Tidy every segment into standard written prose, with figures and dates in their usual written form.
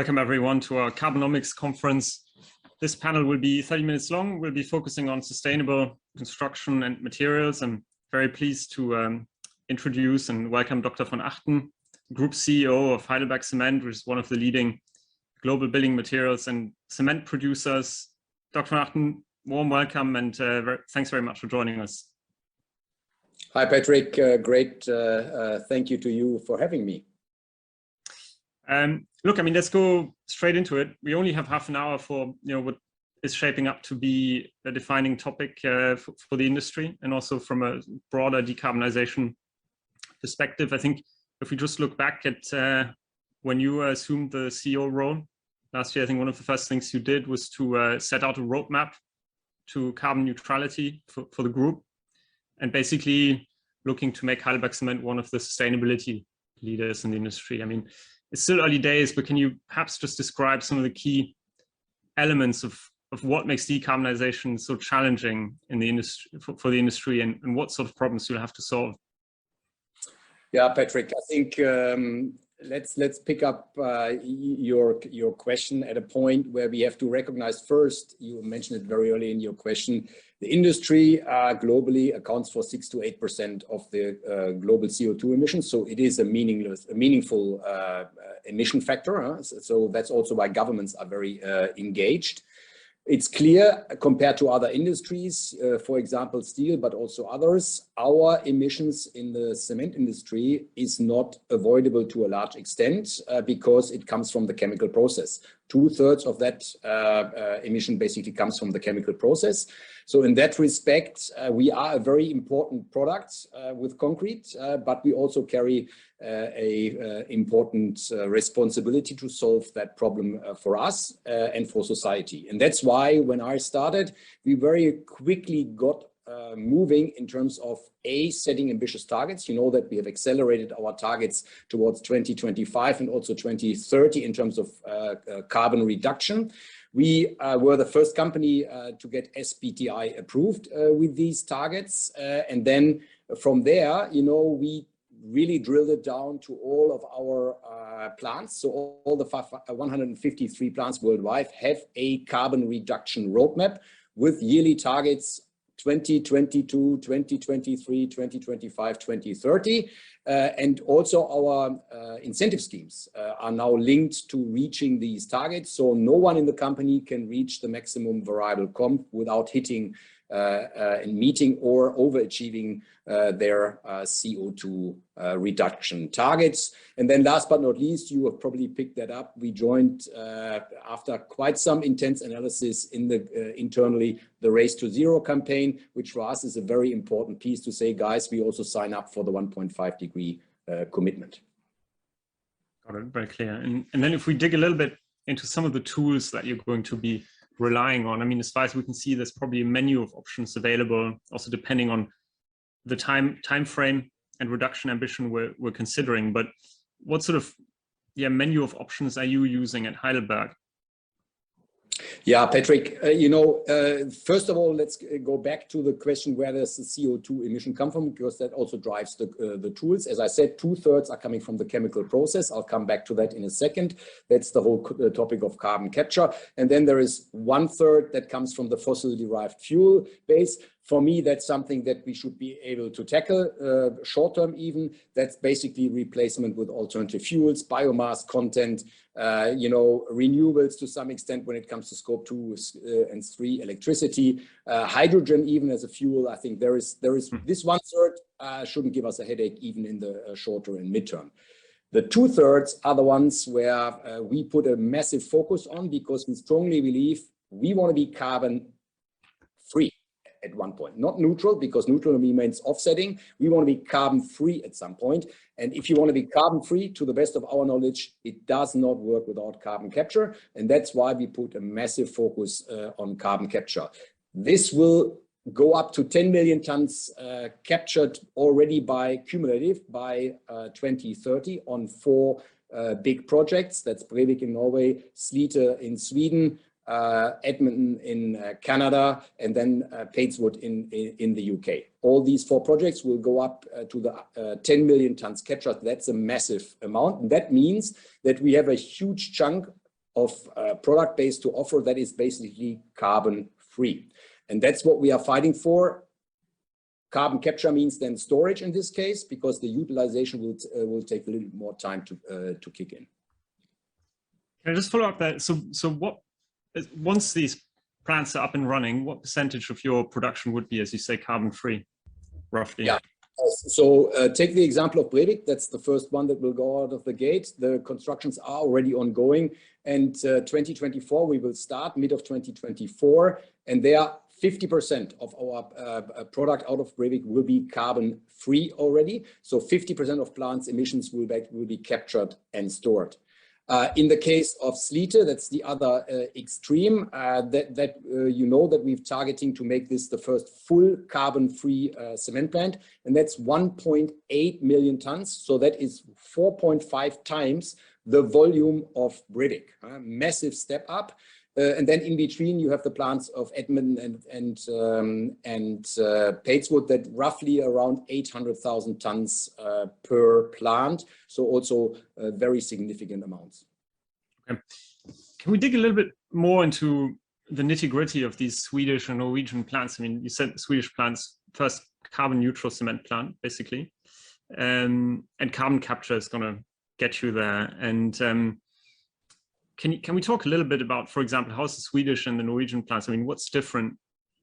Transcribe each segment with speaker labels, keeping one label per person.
Speaker 1: Welcome everyone to our Carbonomics conference. This panel will be 30 minutes long. We'll be focusing on sustainable construction and materials. I'm very pleased to introduce and welcome Dr. von Achten, Group CEO of Heidelberg Cement, which is one of the leading global building materials and cement producers. Dr. von Achten, warm welcome and thanks very much for joining us.
Speaker 2: Hi, Patrick. Great. Thank you to you for having me.
Speaker 1: Look, I mean, let's go straight into it. We only have half an hour for what is shaping up to be a defining topic for the industry, and also from a broader decarbonization perspective. I think if we just look back at when you assumed the CEO role last year, I think one of the first things you did was to set out a roadmap to carbon neutrality for the group, and basically looking to make Heidelberg Cement one of the sustainability leaders in the industry. I mean, it's still early days, but can you perhaps just describe some of the key elements of what makes decarbonization so challenging in the industry for the industry, and what sort of problems you'll have to solve?
Speaker 2: Yeah, Patrick, I think let's pick up your question at a point where we have to recognize first, you mentioned it very early in your question, the industry globally accounts for 6 to 8% of the global CO2 emissions. So it is a meaningful emission factor. So that's also why governments are very engaged. It's clear compared to other industries, for example, steel, but also others, our emissions in the cement industry is not avoidable to a large extent because it comes from the chemical process. 2/3 of that emission basically comes from the chemical process. So in that respect, we are a very important product with concrete, but we also carry a important responsibility to solve that problem for us and for society. And that's why when I started, we very quickly got moving in terms of setting ambitious targets. You know that we have accelerated our targets towards 2025 and also 2030 in terms of carbon reduction. We were the first company to get SBTi approved with these targets. And then from there, we really drilled it down to all of our plants. So all the 153 plants worldwide have a carbon reduction roadmap with yearly targets 2022, 2023, 2025, 2030. And also our incentive schemes are now linked to reaching these targets. So no one in the company can reach the maximum variable comp without hitting and meeting or overachieving their CO2 reduction targets. And then last but not least, you have probably picked that up. We joined after quite some intense analysis in the internally the Race to Zero campaign, which for us is a very important piece to say, guys, we also sign up for the 1.5-degree commitment.
Speaker 1: Got it, very clear. And then if we dig a little bit into some of the tools that you're going to be relying on, I mean, as far as we can see, there's probably a menu of options available, also depending on the time frame and reduction ambition we're considering. But what sort of menu of options are you using at Heidelberg?
Speaker 2: Yeah, Patrick, first of all, let's go back to the question, where does the CO2 emission come from? Because that also drives the tools. As I said, 2/3 are coming from the chemical process. I'll come back to that in a second. That's the whole topic of carbon capture. And then there is 1/3 that comes from the fossil derived fuel base. For me, that's something that we should be able to tackle short term even. That's basically replacement with alternative fuels, biomass content, renewables to some extent when it comes to scope 2 and 3 electricity, hydrogen even as a fuel. I think there is this 1/3 shouldn't give us a headache even in the shorter and midterm. The 2/3 are the ones where we put a massive focus on, because we strongly believe we want to be carbon free at one point, not neutral, because neutral means offsetting. We want to be carbon free at some point. And if you want to be carbon free, to the best of our knowledge, it does not work without carbon capture. And that's why we put a massive focus on carbon capture. This will go up to 10 million tons captured already by cumulative by 2030 on 4 big projects. That's Brevik in Norway, Slite in Sweden, Edmonton in Canada, and then Padeswood in the UK. All these 4 projects will go up to the 10 million tons captured. That's a massive amount. And that means that we have a huge chunk of product base to offer that is basically carbon free. And that's what we are fighting for. Carbon capture means then storage in this case, because the utilization will take a little bit more time to kick in.
Speaker 1: Can I just follow up there? So what, once these plants are up and running, what percentage of your production would be, as you say, carbon free, roughly?
Speaker 2: Yeah. So take the example of Brevik. That's the first one that will go out of the gate. The constructions are already ongoing, and 2024 we will start mid of 2024, and there 50% of our product out of Brevik will be carbon free already. So 50% of plants' emissions will be captured and stored. In the case of Slite, that's the other extreme, you know that we're targeting to make this the first full carbon-free cement plant, and that's 1.8 million tons. So that is 4.5 times the volume of Brevik. Massive step up. And then in between, you have the plants of Achten and Padeswood, that roughly around 800,000 tons per plant. So also very significant amounts.
Speaker 1: Okay. Can we dig a little bit more into the nitty-gritty of these Swedish and Norwegian plants? I mean, you said Swedish plants, first carbon neutral cement plant, basically, and carbon capture is going to get you there. And can we talk a little bit about, for example, how's the Swedish and the Norwegian plants? I mean, what's different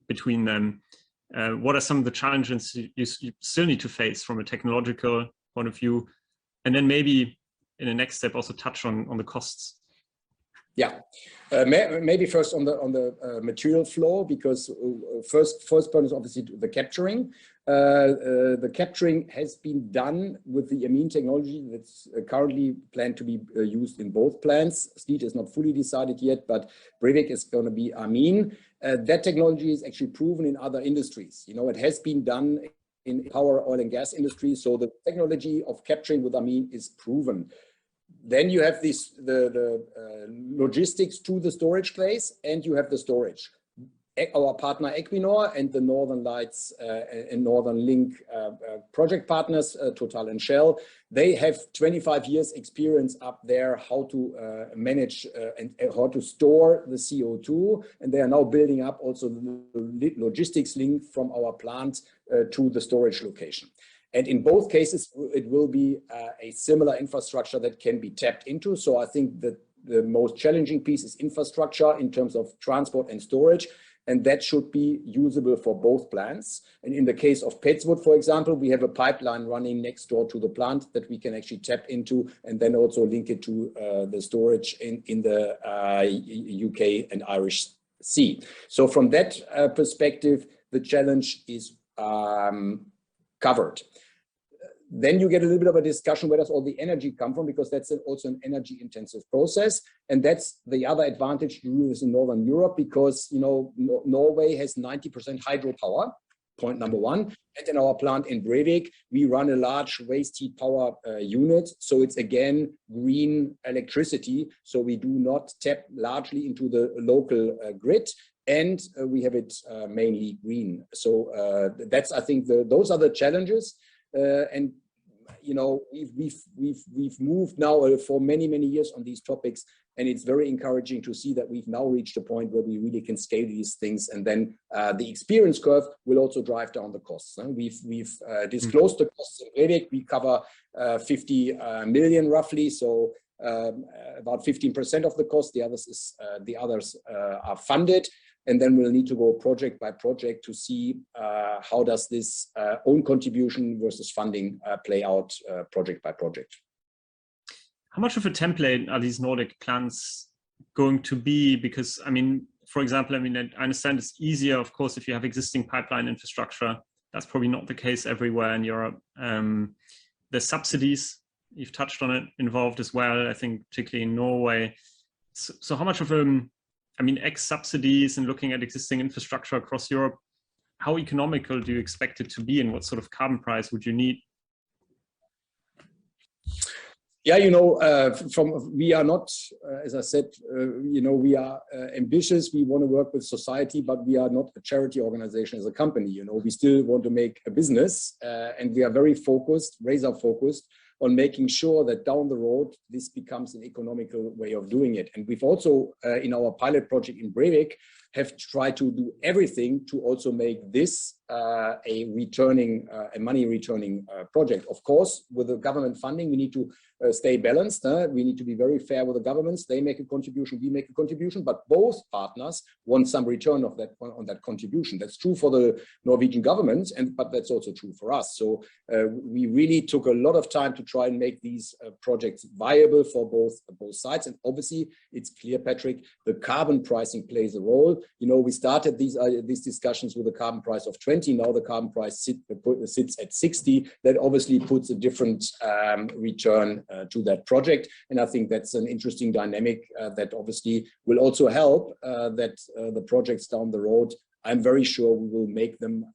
Speaker 1: between them? What are some of the challenges you still need to face from a technological point of view? And then maybe in the next step also touch on the costs.
Speaker 2: Yeah, maybe first on the material flow, because first point is obviously the capturing. The capturing has been done with the amine technology that's currently planned to be used in both plants. Slite is not fully decided yet, but Brevik is going to be amine. That technology is actually proven in other industries. You know, it has been done in power, oil and gas industry. So the technology of capturing with amine is proven. Then you have the logistics to the storage place, and you have the storage. Our partner Equinor and the Northern Lights and Northern Link project partners, Total and Shell, they have 25 years experience up there how to manage and how to store the CO2. And they are now building up also the logistics link from our plant to the storage location. And in both cases, it will be a similar infrastructure that can be tapped into. So I think that the most challenging piece is infrastructure in terms of transport and storage, and that should be usable for both plants. And in the case of Padeswood, for example, we have a pipeline running next door to the plant that we can actually tap into, and then also link it to the storage in the UK and Irish Sea. So from that perspective, the challenge is covered. Then you get a little bit of a discussion, where does all the energy come from? Because that's also an energy intensive process. And that's the other advantage to do this in Northern Europe, because, you know, Norway has 90% hydropower, point number one. And in our plant in Brevik, we run a large waste heat power unit. So it's again, green electricity. So we do not tap largely into the local grid. And we have it mainly green. So that's, I think, those are the challenges. And you know, we've moved now for many years on these topics, and it's very encouraging to see that we've now reached a point where we really can scale these things, and then the experience curve will also drive down the costs. We've disclosed the costs in Brevik. We cover 50 million roughly, so about 15% of the cost. The others are funded. And then we'll need to go project by project to see how does this own contribution versus funding play out project by project.
Speaker 1: How much of a template are these Nordic plans going to be? Because, I mean, for example, I mean, I understand it's easier, of course, if you have existing pipeline infrastructure. That's probably not the case everywhere in Europe. The subsidies, you've touched on it, involved as well, I think, particularly in Norway. So how much of I mean, subsidies and looking at existing infrastructure across Europe, how economical do you expect it to be, and what sort of carbon price would you need?
Speaker 2: Yeah, you know, we are not, as I said, you know, we are ambitious. We want to work with society, but we are not a charity organization as a company. You know, we still want to make a business, and we are very focused, razor focused on making sure that down the road, this becomes an economical way of doing it. And we've also, in our pilot project in Breivik, have tried to do everything to also make this a money returning project. Of course, with the government funding, we need to stay balanced. We need to be very fair with the governments. They make a contribution, we make a contribution, but both partners want some return of that on that contribution. That's true for the Norwegian government, but that's also true for us. So we really took a lot of time to try and make these projects viable for both sides. And obviously, it's clear, Patrick, the carbon pricing plays a role. You know, we started these discussions with a carbon price of 20. Now the carbon price sits at 60. That obviously puts a different return to that project. And I think that's an interesting dynamic that obviously will also help that the projects down the road, I'm very sure we will make them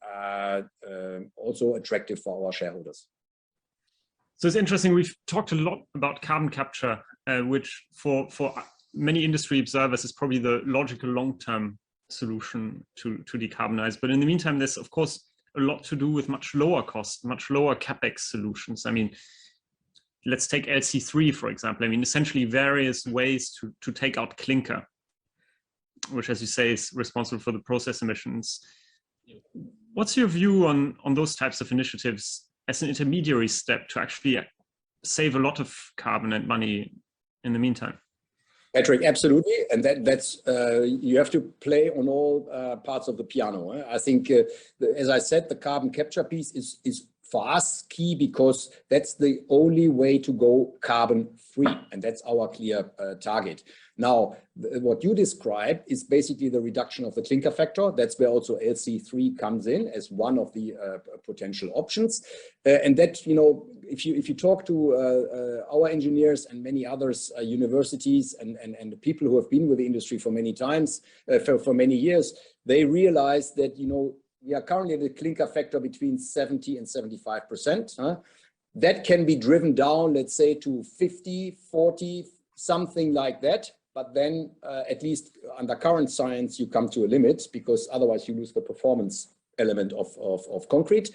Speaker 2: also attractive for our shareholders.
Speaker 1: So it's interesting, we've talked a lot about carbon capture, which for many industry observers is probably the logical long-term solution to decarbonize. But in the meantime, there's of course a lot to do with much lower cost, much lower Capex solutions. I mean, let's take LC3, for example. I mean, essentially various ways to take out clinker, which, as you say, is responsible for the process emissions. What's your view on those types of initiatives as an intermediary step to actually save a lot of carbon and money in the meantime?
Speaker 2: Patrick, absolutely, and that's you have to play on all parts of the piano. I think, as I said, the carbon capture piece is for us key because that's the only way to go carbon free, and that's our clear target. Now, what you describe is basically the reduction of the clinker factor. That's where also LC3 comes in as one of the potential options. And that, you know, if you talk to our engineers and many others, universities and the people who have been with the industry for many times, for many years, they realize that, you know, we are currently at a clinker factor between 70 and 75%. That can be driven down, let's say, to 50, 40, something like that. But then at least under current science, you come to a limit because otherwise you lose the performance element of concrete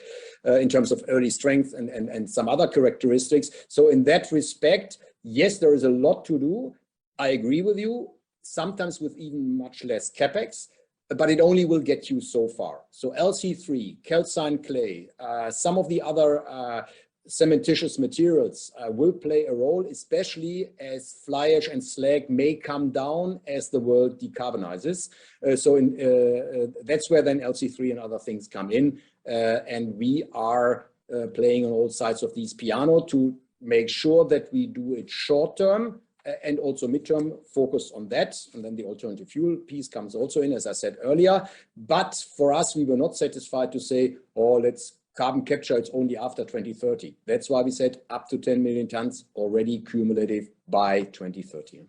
Speaker 2: in terms of early strength and some other characteristics. So in that respect, yes, there is a lot to do. I agree with you, sometimes with even much less Capex, but it only will get you so far. So LC3, calcined clay, some of the other cementitious materials will play a role, especially as fly ash and slag may come down as the world decarbonizes. That's where then LC3 and other things come in. And we are playing on all sides of these piano to make sure that we do it short term and also midterm focus on that. And then the alternative fuel piece comes also in, as I said earlier. But for us, we were not satisfied to say, oh, let's carbon capture, it's only after 2030. That's why we said up to 10 million tons already cumulative by 2030.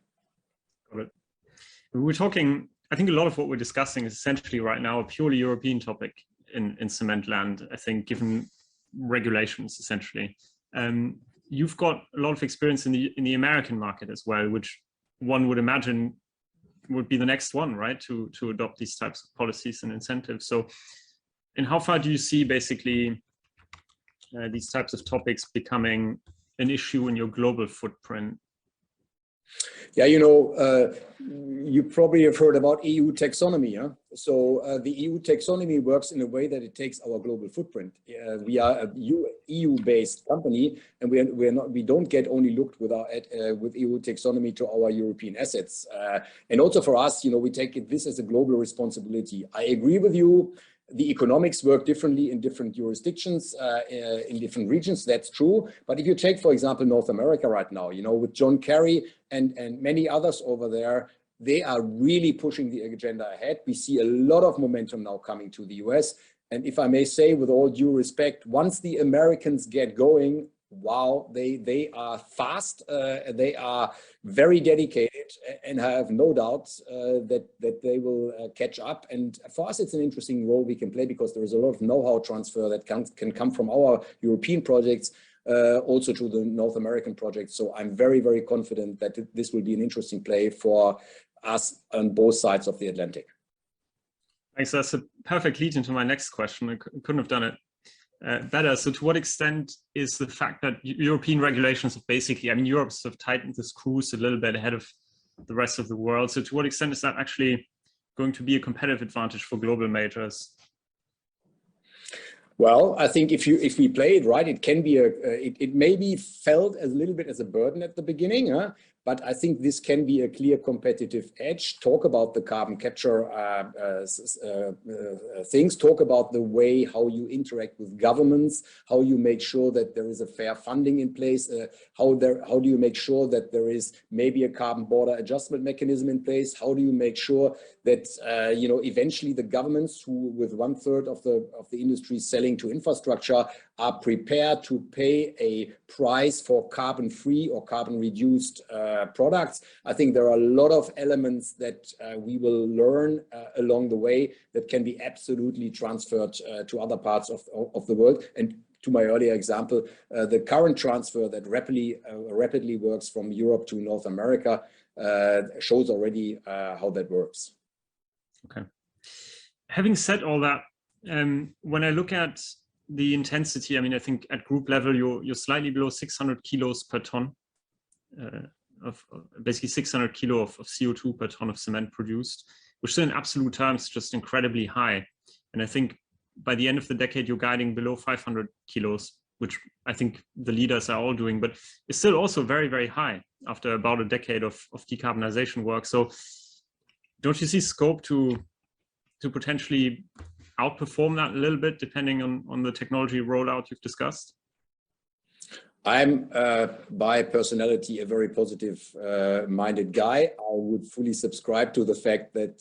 Speaker 1: Got it. We're talking, I think a lot of what we're discussing is essentially right now a purely European topic in cement land, I think, given regulations essentially. You've got a lot of experience in the American market as well, which one would imagine would be the next one, right, to adopt these types of policies and incentives. So, and how far do you see basically these types of topics becoming an issue in your global footprint?
Speaker 2: Yeah, you know, you probably have heard about EU taxonomy. Huh? So the EU taxonomy works in a way that it takes our global footprint. We are a EU-based company, and we don't get only looked with EU taxonomy to our European assets. And also for us, you know, we take this as a global responsibility. I agree with you. The economics work differently in different jurisdictions, in different regions, that's true. But if you take, for example, North America right now, you know, with John Kerry and many others over there, they are really pushing the agenda ahead. We see a lot of momentum now coming to the US. And if I may say, with all due respect, once the Americans get going, wow, they are fast, they are very dedicated, and I have no doubts that they will catch up. And for us, it's an interesting role we can play because there is a lot of know-how transfer that can come from our European projects also to the North American projects. So I'm very, very confident that this will be an interesting play for us on both sides of the Atlantic.
Speaker 1: Thanks. That's a perfect lead into my next question. I couldn't have done it better. So to what extent is the fact that European regulations have basically, I mean, Europe's have tightened the screws a little bit ahead of the rest of the world. So to what extent is that actually going to be a competitive advantage for global majors?
Speaker 2: Well, I think if we play it right, it can be it may be felt as a little bit as a burden at the beginning, but I think this can be a clear competitive edge. Talk about the carbon capture things, talk about the way how you interact with governments, how you make sure that there is a fair funding in place, how do you make sure that there is maybe a carbon border adjustment mechanism in place, how do you make sure that eventually the governments who with 1/3 of the industry selling to infrastructure are prepared to pay a price for carbon-free or carbon-reduced products. I think there are a lot of elements that we will learn along the way that can be absolutely transferred to other parts of the world. And to my earlier example, the current transfer that rapidly works from Europe to North America shows already how that works.
Speaker 1: Okay. Having said all that, when I look at the intensity, I mean, I think at group level, you're slightly below 600 kilos per ton of basically 600 kilo of CO2 per ton of cement produced, which in absolute terms just incredibly high. And I think by the end of the decade, you're guiding below 500 kilos, which I think the leaders are all doing, but it's still also very, very high after about a decade of decarbonization work. So don't you see scope to potentially outperform that a little bit, depending on the technology rollout you've discussed?
Speaker 2: I'm by personality a very positive minded guy. I would fully subscribe to the fact that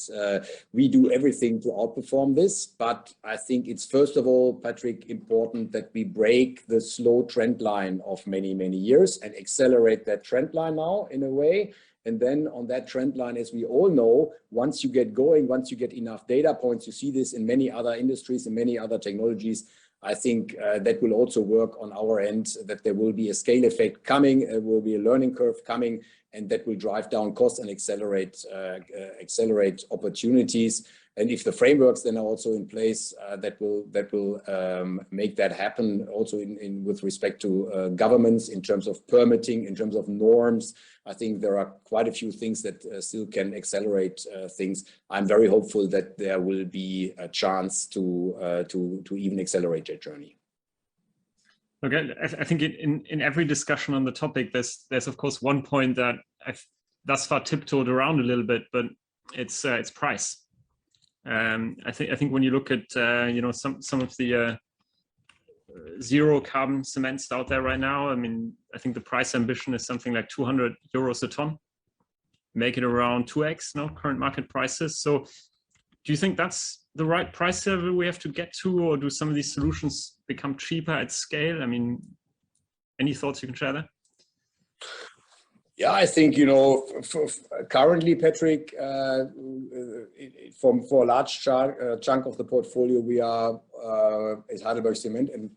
Speaker 2: we do everything to outperform this, but I think it's first of all, Patrick, important that we break the slow trend line of many, many years and accelerate that trend line now in a way. And then on that trend line, as we all know, once you get going, once you get enough data points, you see this in many other industries and many other technologies. I think that will also work on our end, that there will be a scale effect coming, there will be a learning curve coming, and that will drive down costs and accelerate opportunities. And if the frameworks then are also in place, that will make that happen also with respect to governments in terms of permitting, in terms of norms. I think there are quite a few things that still can accelerate things. I'm very hopeful that there will be a chance to even accelerate that journey.
Speaker 1: Okay, I think in every discussion on the topic, there's of course one point that I've thus far tiptoed around a little bit, but it's price. I think when you look at some of the zero carbon cements out there right now, I mean, I think the price ambition is something like 200 euros a ton, make it around 2x current market prices. So do you think that's the right price level we have to get to, or do some of these solutions become cheaper at scale? I mean, any thoughts you can share there?
Speaker 2: Yeah, I think, currently, Patrick, for a large chunk of the portfolio, we are at Heidelberg Cement, and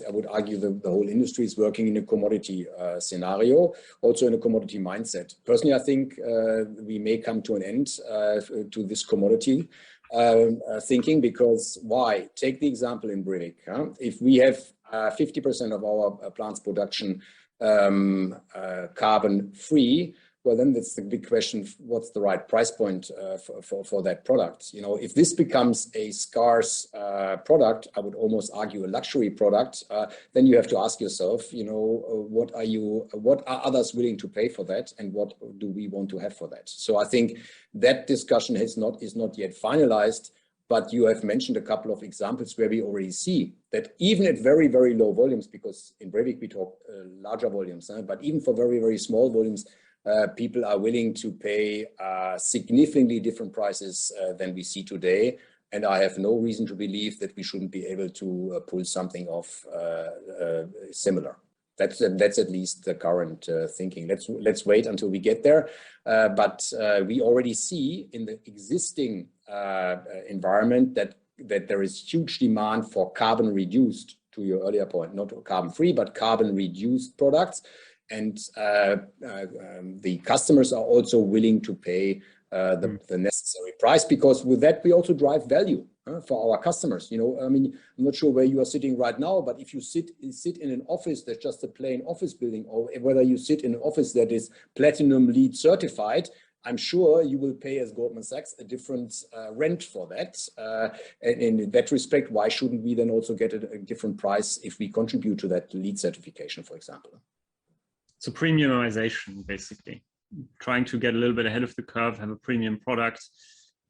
Speaker 2: I would argue the whole industry is working in a commodity scenario, also in a commodity mindset. Personally, I think we may come to an end to this commodity thinking, because why? Take the example in Brevik. If we have 50% of our plant's production carbon free, well, then that's the big question: what's the right price point for that product? If this becomes a scarce product, I would almost argue a luxury product, then you have to ask yourself, what are others willing to pay for that, and what do we want to have for that? So I think that discussion is not yet finalized. But you have mentioned a couple of examples where we already see that even at very, very low volumes, because in Brevik we talk larger volumes, but even for very, very small volumes, people are willing to pay significantly different prices than we see today. And I have no reason to believe that we shouldn't be able to pull something off similar. That's at least the current thinking. Let's wait until we get there. But we already see in the existing environment that there is huge demand for carbon reduced, to your earlier point, not carbon free, but carbon reduced products. And the customers are also willing to pay the necessary price, because with that we also drive value. for our customers. You know, I mean, I'm not sure where you are sitting right now, but if you sit in an office that's just a plain office building, or whether you sit in an office that is Platinum LEED certified, I'm sure you will pay, as Goldman Sachs, a different rent for that. And in that respect, why shouldn't we then also get a different price if we contribute to that LEED certification, for example?
Speaker 1: So premiumization, basically, trying to get a little bit ahead of the curve, have a premium product.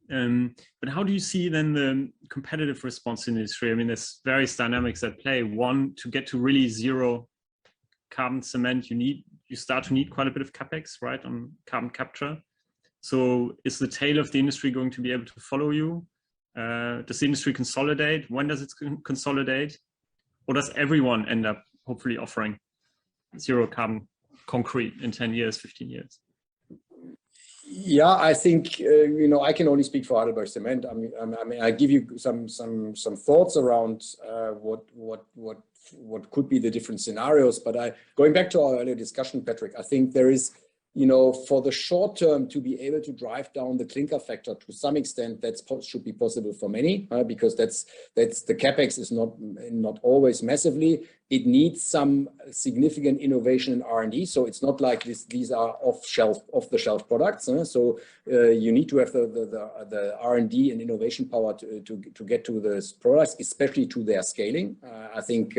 Speaker 1: But how do you see then the competitive response in the industry? I mean, there's various dynamics at play. One, to get to really zero carbon cement, you start to need quite a bit of Capex, right, on carbon capture. So is the tail of the industry going to be able to follow you? Does the industry consolidate? When does it consolidate? Or does everyone end up hopefully offering zero carbon concrete in 10 years, 15 years?
Speaker 2: Yeah, I think, you know, I can only speak for Heidelberg Cement. I mean, I give you some thoughts around what could be the different scenarios. But going back to our earlier discussion, Patrick, I think there is, you know, for the short term to be able to drive down the clinker factor to some extent, that should be possible for many, because that's the Capex is not always massively. It needs some significant innovation in R&D. So it's not like these are off the shelf products. So you need to have the R&D and innovation power to get to those products, especially to their scaling. I think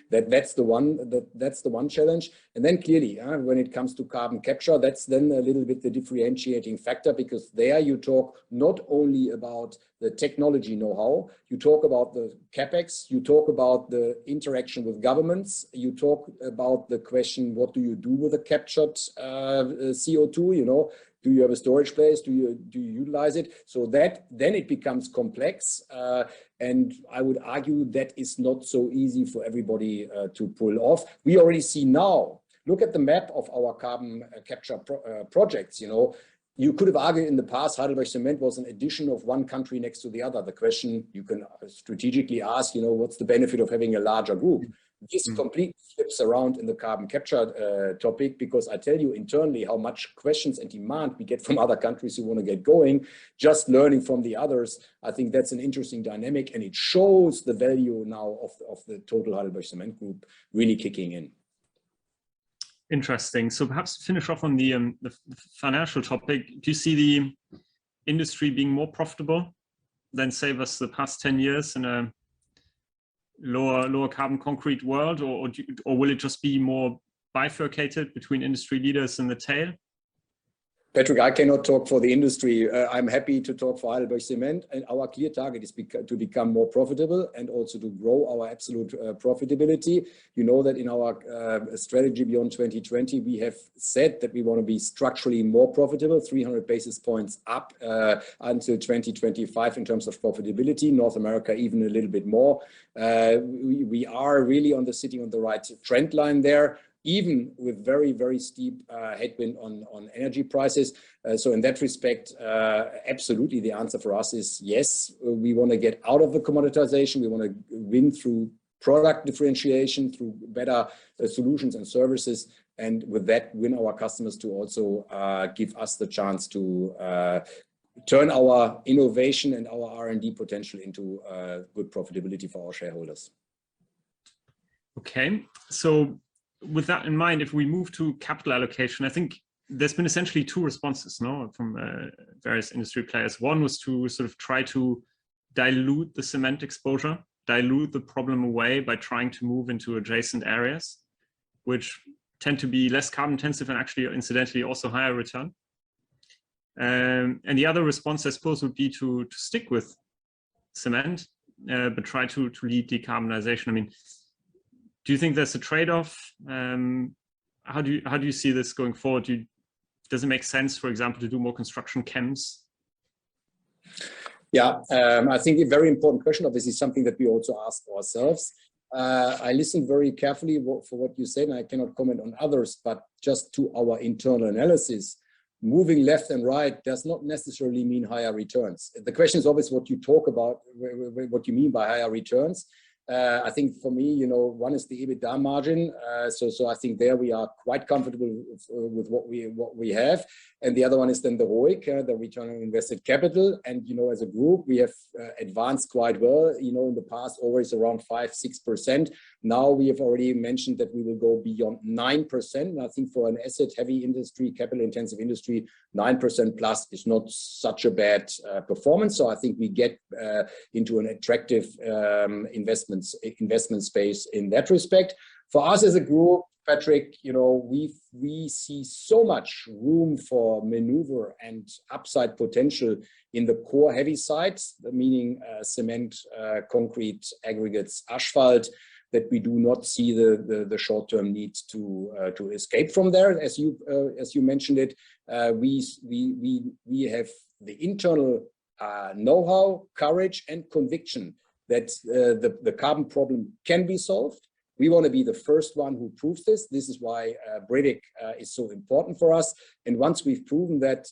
Speaker 2: that's the one challenge. And then clearly, when it comes to carbon capture, that's then a little bit the differentiating factor, because there you talk not only about the technology know-how, you talk about the Capex, you talk about the interaction with governments, you talk about the question, what do you do with the captured CO2, you know, do you have a storage place, do you utilize it? So that then it becomes complex, and I would argue that is not so easy for everybody to pull off. We already see now, look at the map of our carbon capture projects, you know. You could have argued in the past Heidelberg Cement was an addition of one country next to the other. The question you can strategically ask, you know, what's the benefit of having a larger group? This completely flips around in the carbon capture topic, because I tell you internally how much questions and demand we get from other countries who want to get going, just learning from the others. I think that's an interesting dynamic, and it shows the value now of the total Heidelberg Cement group really kicking in.
Speaker 1: Interesting. So perhaps to finish off on the financial topic, do you see the industry being more profitable than, say, was the past 10 years in a lower carbon concrete world, or will it just be more bifurcated between industry leaders and the tail?
Speaker 2: Patrick, I cannot talk for the industry. I'm happy to talk for Heidelberg Cement, and our clear target is to become more profitable and also to grow our absolute profitability. You know that in our strategy beyond 2020, we have said that we want to be structurally more profitable, 300 basis points up until 2025 in terms of profitability. North America even a little bit more. We are really sitting on the right trend line there, even with very, very steep headwind on energy prices. So in that respect, absolutely the answer for us is yes, we want to get out of the commoditization. We want to win through product differentiation, through better solutions and services, and with that win our customers to also give us the chance to turn our innovation and our R&D potential into good profitability for our shareholders.
Speaker 1: Okay, so with that in mind, if we move to capital allocation, I think there's been essentially two responses, no, from various industry players. One was to sort of try to dilute the cement exposure, dilute the problem away by trying to move into adjacent areas, which tend to be less carbon intensive and actually incidentally also higher return. And the other response, I suppose, would be to stick with cement, but try to lead decarbonization. I mean, do you think there's a trade-off? How do you see this going forward? Does it make sense, for example, to do more construction chems?
Speaker 2: Yeah, I think a very important question, obviously something that we also ask ourselves. I listened very carefully for what you said, and I cannot comment on others, but just to our internal analysis, moving left and right does not necessarily mean higher returns. The question is always what you talk about, what you mean by higher returns. I think for me, you know, one is the EBITDA margin. So I think there we are quite comfortable with what we have. And the other one is then the ROIC, the return on invested capital. And, you know, as a group, we have advanced quite well, you know, in the past, always around 5-6%. Now we have already mentioned that we will go beyond 9%. And I think for an asset heavy industry, capital intensive industry, 9% plus is not such a bad performance. So I think we get into an attractive investment space in that respect. For us as a group, Patrick, you know, we see so much room for maneuver and upside potential in the core heavy sites, meaning cement, concrete, aggregates, asphalt, that we do not see the short-term need to escape from there. As you mentioned it, we have the internal know-how, courage, and conviction that the carbon problem can be solved. We want to be the first one who proves this. This is why Brevik is so important for us. And once we've proven that,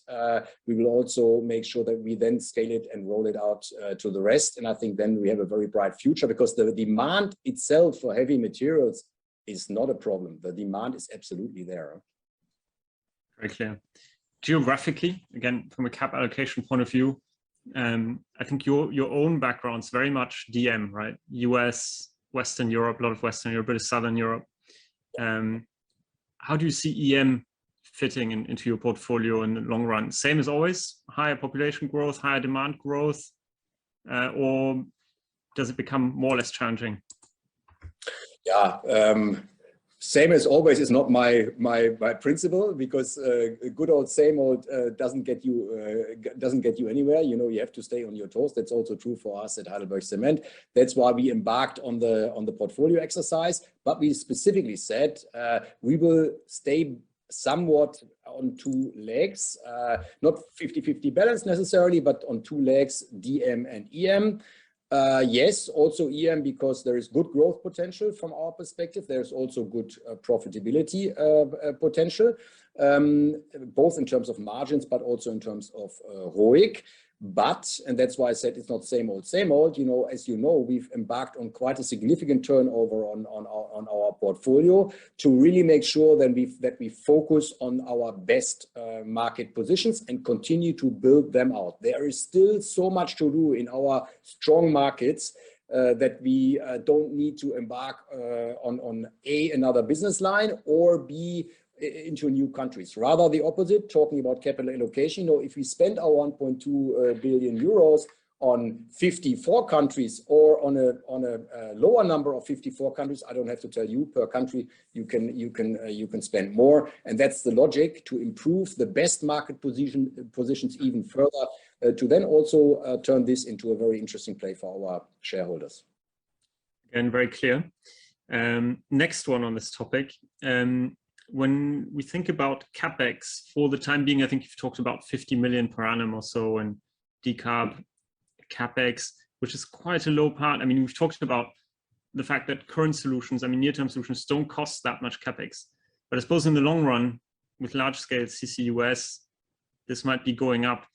Speaker 2: we will also make sure that we then scale it and roll it out to the rest. And I think then we have a very bright future, because the demand itself for heavy materials is not a problem. The demand is absolutely there.
Speaker 1: Very clear. Geographically, again, from a cap allocation point of view, I think your own background's very much DM, right? US, Western Europe, a lot of Western Europe, British Southern Europe. How do you see EM fitting into your portfolio in the long run? Same as always, higher population growth, higher demand growth, or does it become more or less challenging?
Speaker 2: Yeah, same as always is not my principle, because a good old same old doesn't get you anywhere. You know, you have to stay on your toes. That's also true for us at Heidelberg Cement. That's why we embarked on the portfolio exercise. But we specifically said we will stay somewhat on two legs, not 50-50 balance necessarily, but on two legs, DM and EM. Yes, also EM, because there is good growth potential from our perspective. There's also good profitability potential, both in terms of margins, but also in terms of ROIC. But, and that's why I said it's not same old, you know, as you know, we've embarked on quite a significant turnover on our portfolio to really make sure that we focus on our best market positions and continue to build them out. There is still so much to do in our strong markets that we don't need to embark on another business line, or B, into new countries. Rather the opposite, talking about capital allocation. You know, if we spend our 1.2 billion euros on 54 countries, or on a lower number of 54 countries, I don't have to tell you, per country you can spend more. And that's the logic, to improve the best market positions even further, to then also turn this into a very interesting play for our shareholders.
Speaker 1: Again, very clear. Next one on this topic. When we think about Capex, for the time being, I think you've talked about 50 million per annum or so in decarb Capex, which is quite a low part. I mean, we've talked about the fact that current solutions, I mean, near-term solutions don't cost that much Capex. But I suppose in the long run, with large-scale CCUS, this might be going up.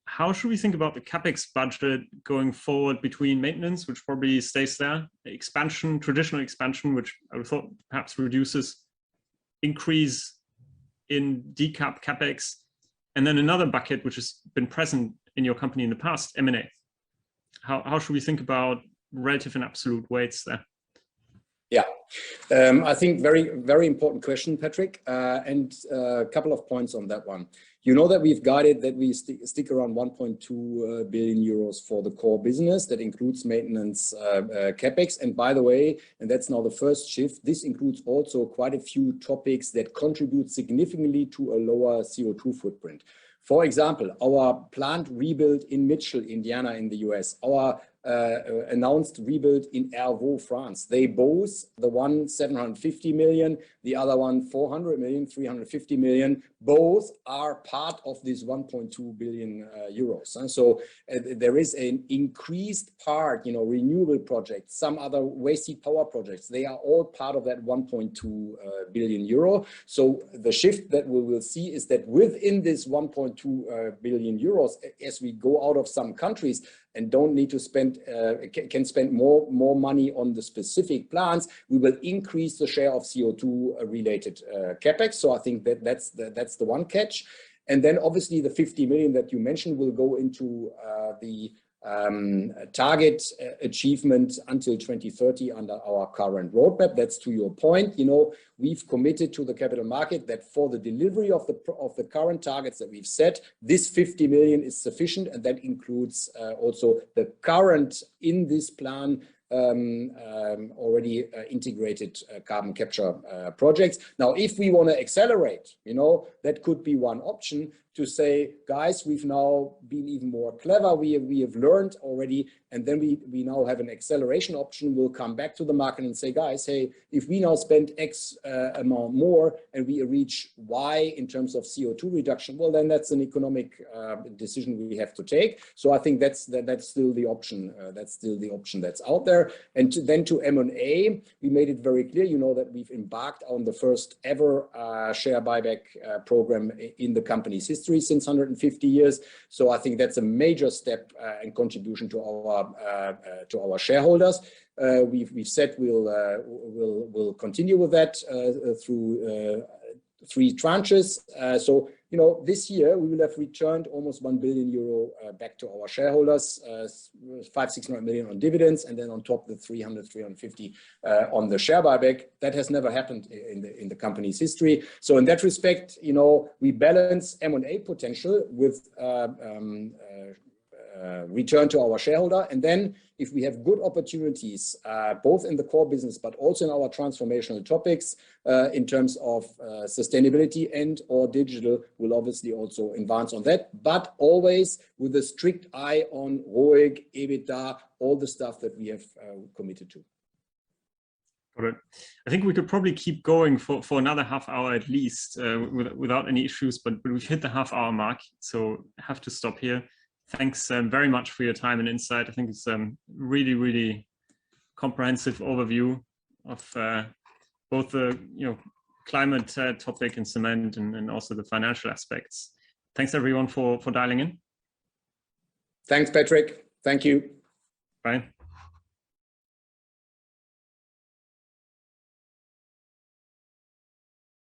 Speaker 1: How should we think about the Capex budget going forward between maintenance, which probably stays there, expansion, traditional expansion, which I would thought perhaps reduces, increase in decarb Capex, and then another bucket which has been present in your company in the past, M&A? How should we think about relative and absolute weights there?
Speaker 2: Yeah, I think very important question, Patrick, and a couple of points on that one. You know that we've guided that we stick around 1.2 billion euros for the core business. That includes maintenance Capex. And by the way, and that's now the first shift, this includes also quite a few topics that contribute significantly to a lower CO2 footprint. For example, our plant rebuild in Mitchell, Indiana in the US, our announced rebuild in Ervaux, France. They both, the one 750 million, the other one 400 million, 350 million, both are part of this 1.2 billion euros. And so there is an increased part, you know, renewable projects, some other waste heat power projects, they are all part of that 1.2 billion euro. So the shift that we will see is that within this 1.2 billion euros, as we go out of some countries, and don't need to spend, can spend more money on the specific plants, we will increase the share of CO2 related Capex. So I think that's the one catch. And then obviously the 50 million that you mentioned will go into the target achievement until 2030 under our current roadmap. That's to your point. You know, we've committed to the capital market that for the delivery of the current targets that we've set, this 50 million is sufficient, and that includes also the current in this plan already integrated carbon capture projects. Now, if we want to accelerate, you know, that could be one option, to say, guys, we've now been even more clever. We have learned already, and then we now have an acceleration option. We'll come back to the market and say, guys, hey, if we now spend X amount more and we reach Y in terms of CO2 reduction, well, then that's an economic decision we have to take. So I think that's still the option. That's still the option that's out there. And then to M&A, we made it very clear, you know, that we've embarked on the first ever share buyback program in the company's history since 150 years. So I think that's a major step and contribution to our shareholders. We've said we'll continue with that through 3 tranches. So, you know, this year we will have returned almost 1 billion euro back to our shareholders, 500-600 million on dividends, and then on top the 300-350 on the share buyback. That has never happened in the company's history. So in that respect, you know, we balance M&A potential with return to our shareholder. And then if we have good opportunities, both in the core business, but also in our transformational topics, in terms of sustainability and or digital, we'll obviously also advance on that, but always with a strict eye on ROIC, EBITDA, all the stuff that we have committed to.
Speaker 1: Got it. I think we could probably keep going for another half hour at least without any issues, but we've hit the half-hour mark, so I have to stop here. Thanks very much for your time and insight. I think it's really, really comprehensive overview of both the climate topic in cement and also the financial aspects. Thanks everyone for dialing in.
Speaker 2: Thanks, Patrick. Thank you.
Speaker 1: Bye.